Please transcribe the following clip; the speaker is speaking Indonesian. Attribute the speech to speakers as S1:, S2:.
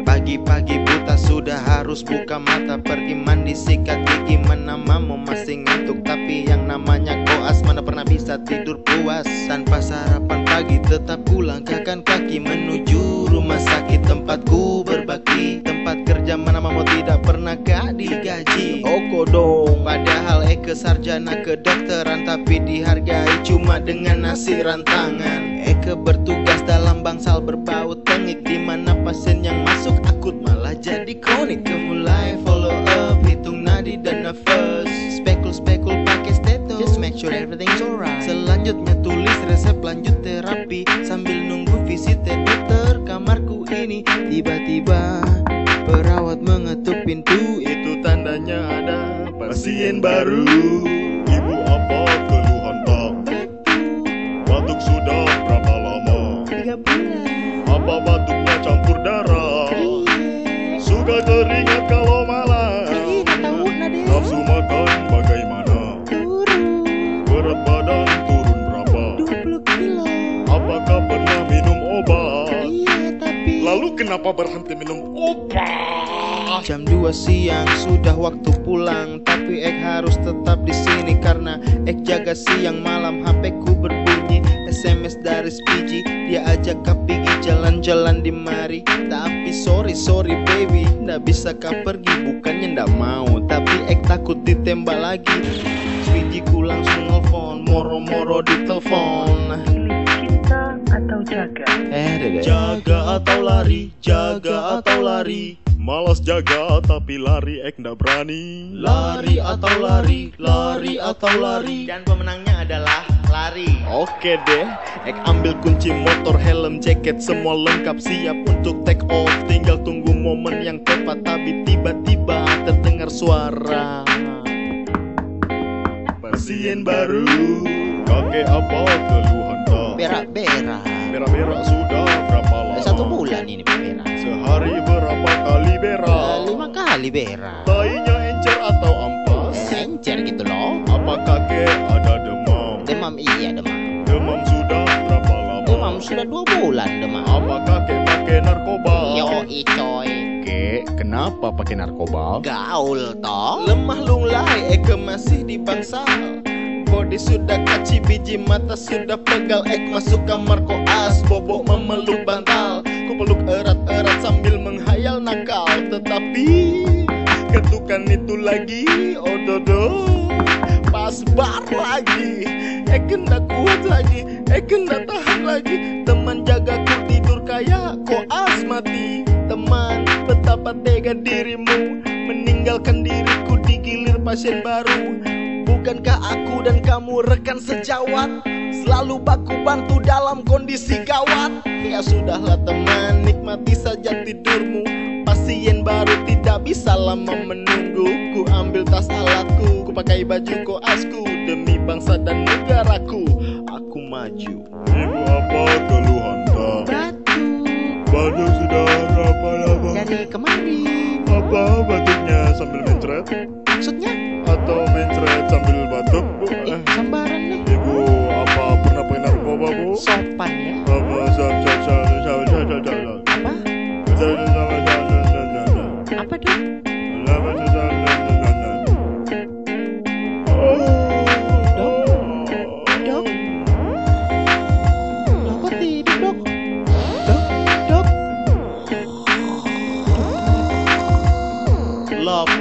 S1: Pagi-pagi buta sudah harus buka mata, pergi mandi sikat gigi, mana mau masih ngantuk. Tapi yang namanya koas mana pernah bisa tidur puas. Tanpa sarapan pagi tetap kulangkahkan kaki menuju rumah sakit tempatku berbakti. Tempat kerja mana mau tidak pernah gak digaji. Oko dong, padahal Eke sarjana kedokteran, tapi dihargai cuma dengan nasi rantangan. Eke bertugas dalam bangsal berbau tengik, dimana pasien yang masuk akut malah jadi kronik. Mulai follow up, hitung nadi dan nafas, spekul pakai steto, just make sure everything's alright. Selanjutnya tulis resep lanjut terapi, sambil nunggu visit dokter kamarku ini. Tiba-tiba perawat mengetuk pintu, itu tandanya ada pasien baru.
S2: Ibu apa keluhan tak? Batuk sudah berapa lama?
S1: 3 bulan.
S2: Apa batuknya campur darah? Suka teringat kalau malam. Nafsu makan bagaimana? Berat badan turun berapa?
S1: 20 kilo.
S2: Apakah pernah minum obat?
S1: Iya, tapi
S2: Lalu kenapa berhenti minum obat?
S1: jam 2 siang sudah waktu pulang, tapi Ek harus tetap di sini karena Ek jaga siang malam. HP-ku berbunyi, SMS dari Spiji, dia ajak kau pergi jalan-jalan di mari. Tapi sorry baby, ndak bisa kau pergi, bukannya ndak mau, tapi Ek takut ditembak lagi. Spiji ku langsung nelfon, moro-moro di telepon.
S3: Cinta atau jaga?
S1: Jaga atau lari, jaga atau lari.
S2: Malas jaga tapi lari ek ndak berani.
S1: Lari atau lari, lari atau lari. Dan pemenangnya adalah lari. Oke deh, Ek ambil kunci motor, helm, jaket, semua lengkap siap untuk take off. Tinggal tunggu momen yang tepat, tapi tiba-tiba terdengar suara
S2: Pasien baru. Kakek apa keluhan tak?
S1: berak-berak.
S2: Berak-berak sudah berapa lama?
S1: 1 bulan ini berak.
S2: Sehari berapa kali berak?
S1: 5 kali berak.
S2: Tainya encer atau ampas?
S1: Encer gitu loh.
S2: Apa kakek ada demam?
S1: Demam, iya demam.
S2: Demam sudah berapa lama?
S1: Demam sudah 2 bulan demam.
S2: Apa kakek pakai narkoba?
S1: Yoi coy.
S2: Kek, kenapa pakai narkoba?
S1: Gaul toh. Lemah lunglai, Eke masih di bangsal. Body sudah kaci, biji mata sudah pegal. Ek masuk kamar koas, bobok memeluk bantal. Ku peluk erat-erat sambil menghayal nakal. Tetapi ketukan itu lagi, oh dodo, pas bar lagi. Ek ndak kuat lagi, Ek ndak tahan lagi. Teman jagaku tidur kayak koas mati. Teman, betapa tega dirimu meninggalkan diriku digilir pasien baru. Bukankah aku dan kamu rekan sejawat, selalu baku bantu dalam kondisi gawat? Ya sudahlah teman, nikmati saja tidurmu. Pasien baru tidak bisa lama menunggu. Ku ambil tas alatku, ku pakai baju koasku. Demi bangsa dan negaraku, aku maju.
S2: Ibu apa keluhan tak? Batuk sudah berapa lama?
S1: Dari kemarin.
S2: Apa batuknya sambil mencret?
S1: Maksudnya?
S2: Atau mencret sambil batuk? Bu?
S1: Sambaran nih.
S2: Ibu apa pernah pakai narkoba bu?
S1: Sopan ya.
S2: Apa
S1: Apa? Apa dong? Dok? Apa tidur dok? Dok? Love